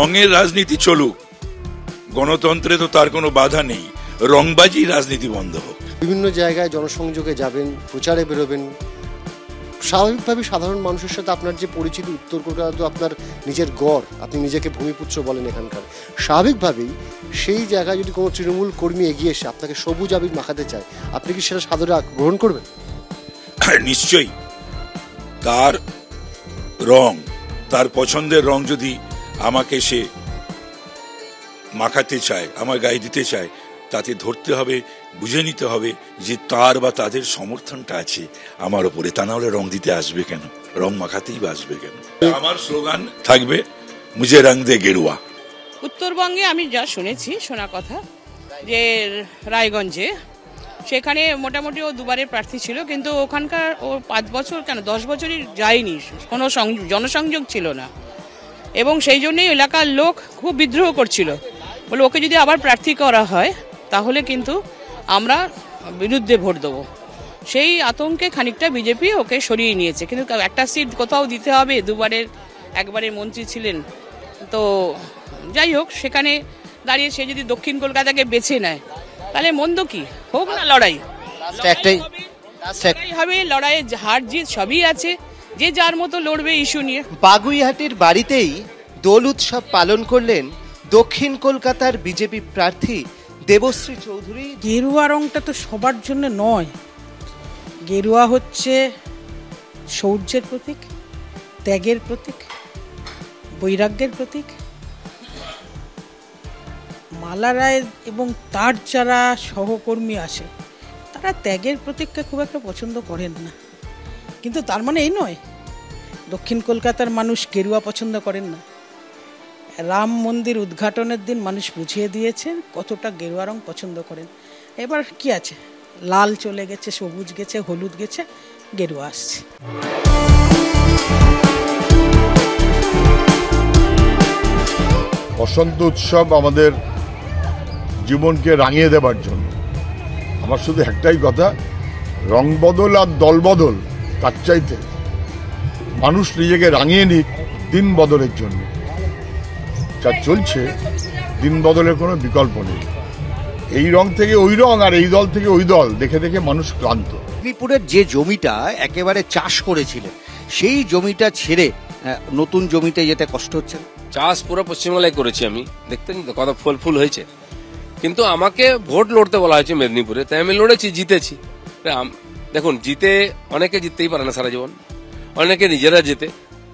রঙের রাজনীতি চলুক, গণতন্ত্রে তো তার কোনো বাধা নেই, রংবাজি রাজনীতি বন্ধ হোক। বিভিন্ন জায়গায় জনসংযোগে যাবেন, প্রচারে বেরোবেন, স্বাভাবিকভাবে সাধারণ মানুষের সাথে আপনার যে পরিচিতি, উত্তর কলকাতা তো আপনার নিজের গড়, আপনি নিজেকে ভূমিপুত্র বলেন এখানকার, স্বাভাবিকভাবেই সেই জায়গায় যদি কোনো তৃণমূল কর্মী এগিয়ে এসে আপনাকে সবুজ আবির মাখাতে চায়, আপনি কি সেটা সাদরে গ্রহণ করবেন? নিশ্চয়ই। তার রং, তার পছন্দের রং যদি আমাকে সে মাখাতে চায়, আমার গায়ে দিতে চায়, তাতে ধরতে হবে, বুঝে নিতে হবে যে তার বা তাদের সমর্থনটা আছে আমার ওপরে। তা না হলে রং দিতে আসবে কেন, রং মাখাতেই বা আসবে কেন? আমার স্লোগান থাকবে, মুঝে রং দে গেরুয়া। উত্তরবঙ্গে আমি যা শুনেছি, শোনা কথা, যে রায়গঞ্জে সেখানে মোটামুটি ও দুবারের প্রার্থী ছিল, কিন্তু ওখানকার ও 5 বছর কেন 10 বছরই যায়নি, কোনো জনসংযোগ ছিল না, এবং সেই জন্যই এলাকার লোক খুব বিদ্রোহ করছিল, বলে ওকে যদি আবার প্রার্থী করা হয় তাহলে কিন্তু আমরা বিরুদ্ধে ভোট দেবো। সেই আতঙ্কে খানিকটা বিজেপি ওকে সরিয়ে নিয়েছে, কিন্তু একটা সিট কোথাও দিতে হবে, দুবারের একবারের মন্ত্রী ছিলেন, তো যাই হোক, সেখানে দাঁড়িয়ে সে যদি দক্ষিণ কলকাতাকে বেছে নেয় তাহলে মন্দ কি, হোক না লড়াই, একটাই হবে, লড়াইয়ে হার জিত সবই আছে, যে যার মতো লড়বে ইস্যু নিয়ে। বাগুইহাটির বাড়িতেই দোল উৎসব পালন করলেন দক্ষিণ কলকাতার বিজেপি প্রার্থী দেবশ্রী চৌধুরী। গেরুয়া রংটা তো সবার জন্য নয়, গেরুয়া হচ্ছে শৌর্যের প্রতীক, ত্যাগের প্রতীক, বৈরাগ্যের প্রতীক। মালা রায় এবং তার যারা সহকর্মী আছে তারা ত্যাগের প্রতীককে খুব একটা পছন্দ করেন না, কিন্তু তার মানে এই নয় দক্ষিণ কলকাতার মানুষ গেরুয়া পছন্দ করেন না। রাম মন্দির উদ্ঘাটনের দিন মানুষ বুঝিয়ে দিয়েছেন কতটা গেরুয়া রং পছন্দ করেন। এবার কি আছে, লাল চলে গেছে, সবুজ গেছে, হলুদ গেছে, গেরুয়া আসছে। বসন্ত উৎসব আমাদের জীবনকে রাঙিয়ে দেবার জন্য। আমার শুধু একটাই কথা, রং বদল আর দল বদল তার চাইতে মানুষ নিজেকে রাঙিয়ে নিক দিন বদলের জন্য। যা চলছে, দিন বদলের কোনো বিকল্প নেই। এই রং থেকে ওই রং আর এই দল থেকে ওই দল দেখে দেখে মানুষ ক্লান্ত। মেদিনীপুরের যে জমিটা একেবারে চাষ করেছিলেন, সেই জমিটা ছেড়ে নতুন জমিতে যেতে কষ্ট হচ্ছে। চাষ পুরো পশ্চিমবাংলায় করেছি আমি, দেখতেন তো কত ফল ফুল হয়েছে, কিন্তু আমাকে ভোট লড়তে বলা হয়েছে মেদিনীপুরে, তাই আমি লড়েছি, জিতেছি। দেখুন, জিতে অনেকে জিততেই পারে না সারা জীবন, অনেকে নিজেরা জেতে,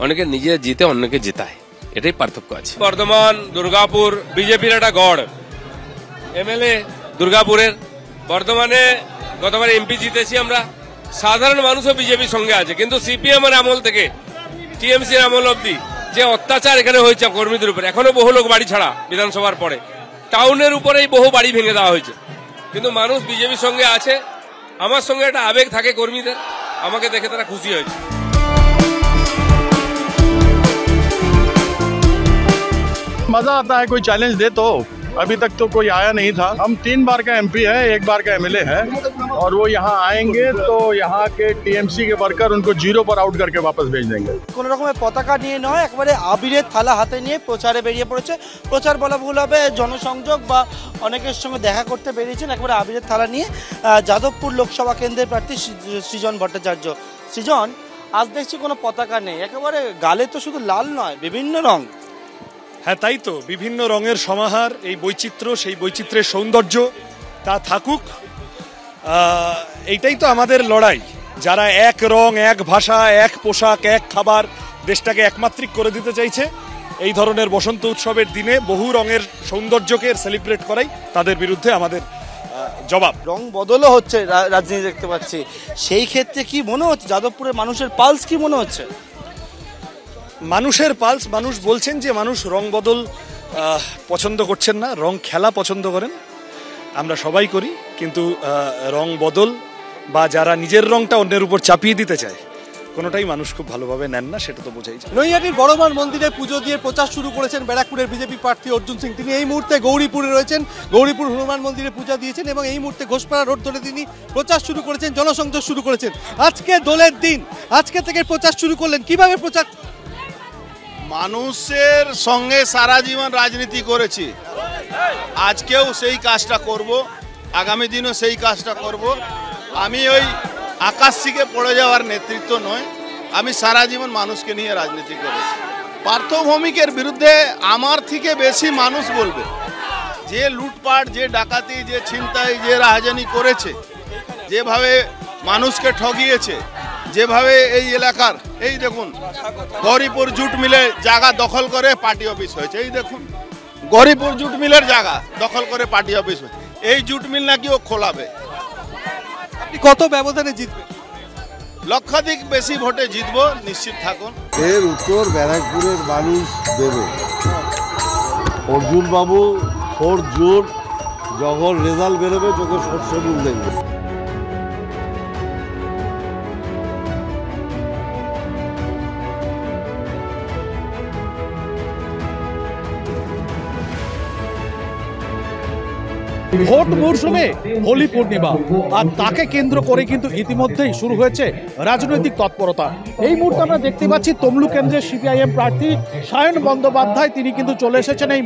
অনেকে নিজেরা জিতে অন্যকে জেতায়, এটাই পার্থক্য আছে। বর্ধমান, দুর্গাপুর বিজেপির একটা গড়, এমএলএ দুর্গাপুরের, বর্ধমানে গতবার এমপি জিতেছি আমরা। সাধারণ মানুষও বিজেপির সঙ্গে আছে, কিন্তু সিপিএম এর আমল থেকে টিএমসির আমল অব্দি যে অত্যাচার এখানে হয়েছে কর্মীদের উপরে, এখনো বহু লোক বাড়ি ছাড়া বিধানসভার পরে, টাউনের উপরেই বহু বাড়ি ভেঙে দেওয়া হয়েছে, কিন্তু মানুষ বিজেপির সঙ্গে আছে। আমার সঙ্গে একটা আবেগ থাকে কর্মীদের, আমাকে দেখে তারা খুশি হয়েছে। मजा आता है, कोई चैलेंज दे तो। अभी तक तो कोई आया नहीं था। हम 3 बार का एमपी है, 1 बार का एमएलए है, और वो यहाँ आएंगे तो यहाँ के टीएमसी के वर्कर उनको 0 पर आउट करके वापस भेज देंगे। কোনো রকমের পতাকা নিয়ে নয়, একবারে আবিরের থালা হাতে নিয়ে প্রচারে বেরিয়ে পড়েছে। প্রচার বলা ভুল হবে, জনসংযোগ বা অনেকের সঙ্গে দেখা করতে বেরিয়েছেন একবারে আবিরের থালা নিয়ে। যাদবপুর লোকসভা কেন্দ্রের প্রার্থী সৃজন ভট্টাচার্য। সৃজন, আজ দেখছি কোনো পতাকা নেই, একেবারে গালে তো শুধু লাল নয়, বিভিন্ন রং। হ্যাঁ, তাই তো, বিভিন্ন রঙের সমাহার, এই বৈচিত্র্য, সেই বৈচিত্র্যের সৌন্দর্য তা থাকুক। এইটাই তো আমাদের লড়াই, যারা এক রং, এক ভাষা, এক পোশাক, এক খাবার দেশটাকে একমাত্রিক করে দিতে চাইছে। এই ধরনের বসন্ত উৎসবের দিনে বহু রঙের সৌন্দর্যকে সেলিব্রেট করাই তাদের বিরুদ্ধে আমাদের জবাব। রং বদলও হচ্ছে রাজনীতি দেখতে পাচ্ছি, সেই ক্ষেত্রে কি মনে হচ্ছে যাদবপুরের মানুষের পালস কি মনে হচ্ছে? মানুষের পালস, মানুষ বলছেন যে মানুষ রং বদল পছন্দ করছেন না, রং খেলা পছন্দ করেন। আমরা সবাই করি, কিন্তু রং বদল বা যারা নিজের রংটা অন্যের উপর চাপিয়ে দিতে চায়, কোনোটাই মানুষ খুব ভালোভাবে নেন না, সেটা তো বোঝাই যায়। নৈহাটির বড়মান মন্দিরে পুজো দিয়ে প্রচার শুরু করেছেন ব্যারাকপুরের বিজেপি প্রার্থী অর্জুন সিং। তিনি এই মুহূর্তে গৌরীপুরে রয়েছেন, গৌরীপুর হনুমান মন্দিরে পূজা দিয়েছেন এবং এই মুহূর্তে ঘোষপাড়া রোড ধরে তিনি প্রচার শুরু করেছেন, জনসংযোগ শুরু করেছেন। আজকে দোলের দিন, আজকে থেকে প্রচার শুরু করলেন, কিভাবে প্রচার? মানুষের সঙ্গে সারা জীবন রাজনীতি করেছি, আজকেও সেই কাজটা করব, আগামী দিনও সেই কাজটা করব। আমি ওই আকাশ থেকে পড়ে যাওয়ার নেতৃত্ব নয়, আমি সারা জীবন মানুষকে নিয়ে রাজনীতি করেছি। পার্থ ভৌমিকের বিরুদ্ধে আমার থেকে বেশি মানুষ বলবে। যে লুটপাট, যে ডাকাতি, যে ছিনতাই, যে রাহাজানি করেছে, যেভাবে মানুষকে ঠকিয়েছে, যেভাবে এই এলাকার, এই দেখুন গৌরীপুর জুট মিলে জায়গা দখল করে পার্টি অফিস হয়েছে। এই দেখুন গৌরীপুর জুট মিলের জায়গা দখল করে পার্টি অফিস হয়েছে। এই জুট মিল নাকি ও খোলাবে। আপনি কত ব্যবধানে জিতবেন? লক্ষাধিক বেশি ভোটে জিতবো, নিশ্চিত থাকুন। এর উত্তর ব্যারাকপুরের মানুষ দেবে। অর্জুন বাবু 4 জুন যখন রেজাল্ট বেরোবে চোখে সর্ষে ফুল দেখবে। ভোট মরশুমে হোলি পূর্ণিমা, আর তাকে কেন্দ্র করে কিন্তু ইতিমধ্যেই শুরু হয়েছে রাজনৈতিক তৎপরতা। এই মুহূর্তে আমরা দেখতে পাচ্ছি তমলুক কেন্দ্রের সিপিআইএম প্রার্থী সায়ন বন্দ্যোপাধ্যায় তিনি কিন্তু চলে এসেছেন এই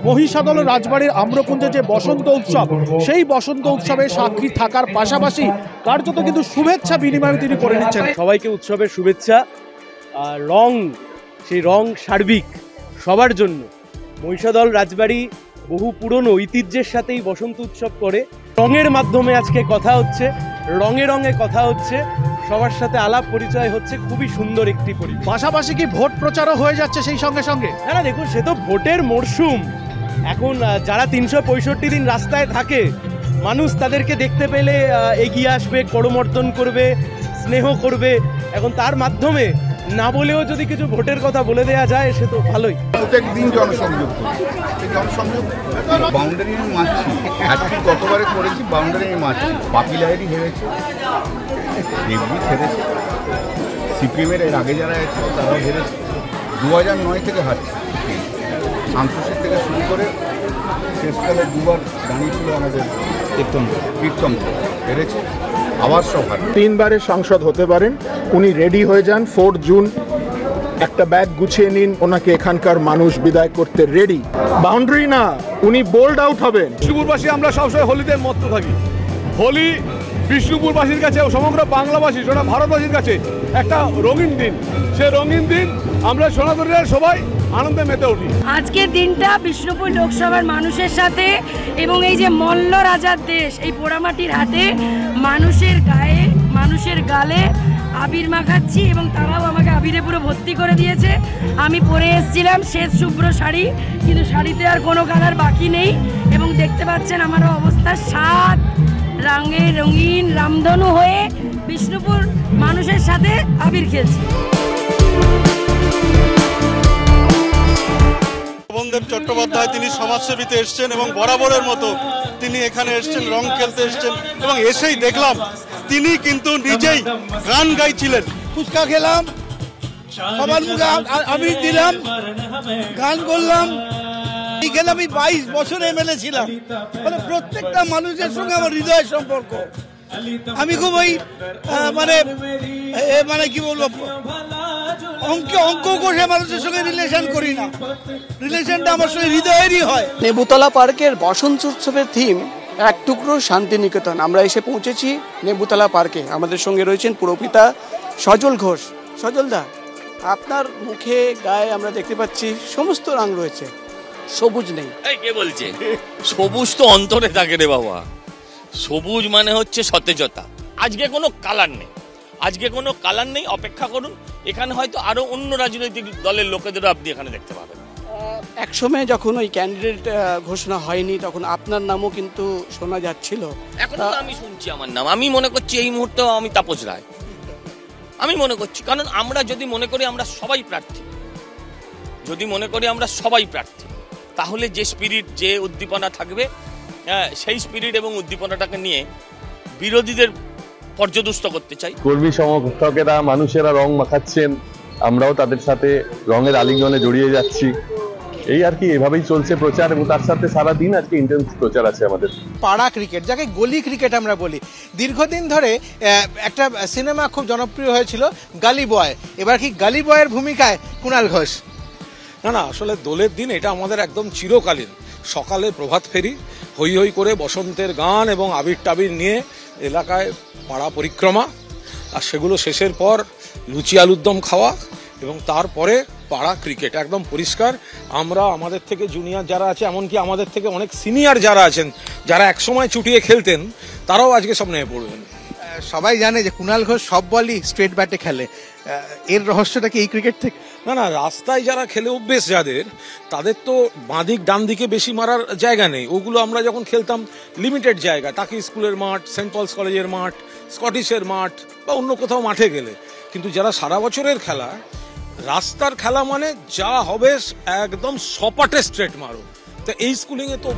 মহিষাদল রাজবাড়ির আম্রকুঞ্জে যে বসন্ত উৎসব, সেই বসন্ত উৎসবে সাক্ষী থাকার পাশাপাশি কার্যত কিন্তু শুভেচ্ছা বিনিময় তিনি করে নিচ্ছেন। সবাইকে উৎসবের শুভেচ্ছা। রং, সেই রং সার্বিক সবার জন্য। মহিষাদল রাজবাড়ি বহু পুরনো ঐতিহ্যের সাথেই বসন্ত উৎসব করে। রঙের মাধ্যমে আজকে কথা হচ্ছে, রঙে রঙে কথা হচ্ছে, সবার সাথে আলাপ পরিচয় হচ্ছে, খুবই সুন্দর একটি পরিবেশ। পাশাপাশি কি ভোট প্রচারও হয়ে যাচ্ছে সেই সঙ্গে সঙ্গে? না দেখুন, সে তো ভোটের মরশুম। এখন যারা 365 দিন রাস্তায় থাকে, মানুষ তাদেরকে দেখতে পেলে এগিয়ে আসবে, করমর্দন করবে, স্নেহ করবে। এখন তার মাধ্যমে না বলেও যদি কিছু ভোটের কথা বলে দেওয়া যায় সে তো ভালোই। প্রত্যেক দিন জনসংযোগ করি, জনসংযোগ বাউন্ডারি মারছি। আজকে গতবারে করেছি বাউন্ডারি মারছি। বাপি লাইরি হেরেছে, দেবজি হেরেছে, সিপিএমের এর আগে যারা আছে তারাও হেরেছে। 2009 থেকে হারছে। সান্তোষের থেকে শুরু করে শেষকালে দুবার দাঁড়িয়েছিল আমাদের কীর্তনপুর, হেরেছে। আবার সব হার। 3 বারের সাংসদ হতে পারেন, উনি রেডি হয়ে যান। 4 জুন একটা ব্যাগ গুছিয়ে নিন, ওনাকে এখানকার মানুষ বিদায় করতে রেডি। বাউন্ডারি না, উনি বোল্ড আউট হবেন। বিষ্ণুপুরবাসী আমরা সবসময় হোলিতে মত্ত থাকি। হোলি বিষ্ণুপুরবাসীর কাছে ও সমগ্র বাংলাবাসী, সারা ভারতবাসীর কাছে একটা রঙিন দিন। সে রঙিন দিন আমরা সনাতনীরা সবাই আনন্দে মেতে উঠি। আজকের দিনটা বিষ্ণুপুর লোকসভার মানুষের সাথে, এবং এই যে মল্ল রাজার দেশ এই পোড়ামাটির হাটে মানুষের গায়ে, মানুষের গালে আবির মাখাচ্ছি, এবং তারাও আমাকে আবিরে পুরো ভর্তি করে দিয়েছে। আমি পরে এসেছিলাম শ্বেত শুভ্র শাড়ি, কিন্তু শাড়িতে আর কোনো কালার বাকি নেই, এবং দেখতে পাচ্ছেন আমারও অবস্থা। 7 রঙে রঙিন রামধনু হয়ে বিষ্ণুপুর মানুষের সাথে আবির খেলছি। শোভনদেব চট্টোপাধ্যায় তিনি সমাজসেবীতে এসছেন, এবং বরাবরের মতো তিনি এখানে এসছেন, রং খেলতে এসছেন, এবং এসেই দেখলাম তিনি কিন্তু নিজেই গান গাইছিলেন। ফুচকা খেলাম, সবার মুখে আমি দিলাম, গান করলাম। এখানে আমি 22 বছর এমএলএ ছিলাম, মানে প্রত্যেকটা মানুষের সঙ্গে আমার হৃদয়ের সম্পর্ক। আমি খুব ওই মানে কি বলবো, অঙ্ক কষে মানুষের সঙ্গে রিলেশন করি না, রিলেশনটা আমার সঙ্গে হৃদয়েরই হয়। নেবুতলা পার্কের বসন্ত উৎসবের থিম এক টুকরো শান্তিনিকেতন। আমরা এসে পৌঁছেছি নেবুতলা পার্কে। আমাদের সঙ্গে রয়েছেন পুরপিতা সজল ঘোষ। সজলদা, আপনার মুখে গায়ে আমরা দেখতে পাচ্ছি সমস্ত রং রয়েছে, সবুজ নেই। কে বলছে? সবুজ তো অন্তরে থাকে রে বাবা। সবুজ মানে হচ্ছে সতেজতা। আজকে কোনো কালার নেই, আজকে কোনো কালার নেই। অপেক্ষা করুন, এখানে হয়তো আরো অন্য রাজনৈতিক দলের লোকেদেরও আপনি এখানে দেখতে পাবেন। একসময় যখন ওই ক্যান্ডিডেট ঘোষণা হয়নি তখন আপনার নামও কিন্তু শোনা যাচ্ছিল। এখন তো আমি শুনছি আমার নাম। আমি মনে করছি এই মুহূর্তে আমি তাপস রায়, আমি মনে করছি। কারণ আমরা যদি মনে করি আমরা সবাই প্রার্থী, যদি মনে করি আমরা সবাই প্রার্থী, তাহলে যে স্পিরিট, যে উদ্দীপনা থাকবে, সেই স্পিরিট এবং উদ্দীপনাটাকে নিয়ে বিরোধীদের পর্যদুস্ত করতে চাই। কর্মী সমর্থকেরা, মানুষেরা রং মাখাচ্ছেন, আমরাও তাদের সাথে রঙের আলিঙ্গনে জড়িয়ে যাচ্ছি। এই আর কি, এভাবেই চলছে প্রচার, এবং তার সাথে সারাদিন আজকে ইন্টেন্স প্রচার আছে আমাদের। পাড়া ক্রিকেট, যাকে গলি ক্রিকেট আমরা বলি, দীর্ঘদিন ধরে একটা সিনেমা খুব জনপ্রিয় হয়েছিল গালি বয়, এবার কি গালি বয়ের ভূমিকায় কুণাল ঘোষ? না, আসলে দোলের দিন এটা আমাদের একদম চিরকালীন। সকালে প্রভাত ফেরি, হই হই করে বসন্তের গান এবং আবির টাবির নিয়ে এলাকায় পাড়া পরিক্রমা, আর সেগুলো শেষের পর লুচি আলুর দম খাওয়া এবং তারপরে পাড়া ক্রিকেট একদম পরিষ্কার। আমরা আমাদের থেকে জুনিয়র যারা আছে, এমনকি আমাদের থেকে অনেক সিনিয়র যারা আছেন, যারা একসময় চুটিয়ে খেলতেন, তারাও আজকে সব নেমে পড়বেন। সবাই জানে যে কুণাল ঘোষ সব বলই স্ট্রেট ব্যাটে খেলে, এর রহস্যটা কি এই ক্রিকেট থেকে? না, রাস্তায় যারা খেলে অভ্যেস যাদের, তাদের তো বাঁদিক ডান দিকে বেশি মারার জায়গা নেই। ওগুলো আমরা যখন খেলতাম লিমিটেড জায়গা, তাকে স্কুলের মাঠ, সেন্ট পলস কলেজের মাঠ, স্কটিশের মাঠ বা অন্য কোথাও মাঠে গেলে। কিন্তু যারা সারা বছরের খেলা, রাস্তার খেলা মানে যা হবে একদম সপাটে স্ট্রেট মারো, তো এই স্কুলিংয়ে তো